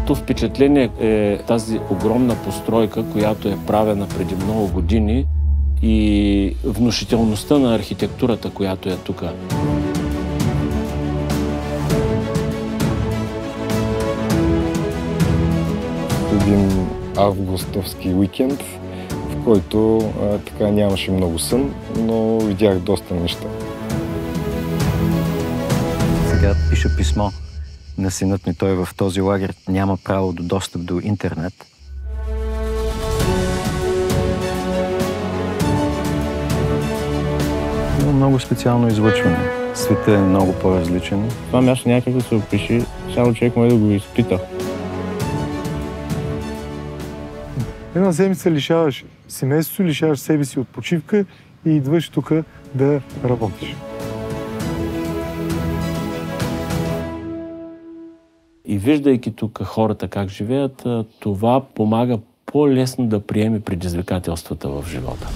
Първото впечатление е тази огромна постройка, която е правена преди много години и внушителността на архитектурата, която е тук. Един августовски уикенд, в който така нямаше много сън, но видях доста неща. Сега пиша писмо на синът ми. Той в този лагер няма право до достъп до интернет. Има много специално излъчване. Светът е много по-различен. Това място някак да се опише, само човек може да го изпита. Една седмица лишаваш семейството, лишаваш себе си от почивка и идваш тук да работиш. И виждайки тук хората как живеят, това помага по-лесно да приеме предизвикателствата в живота.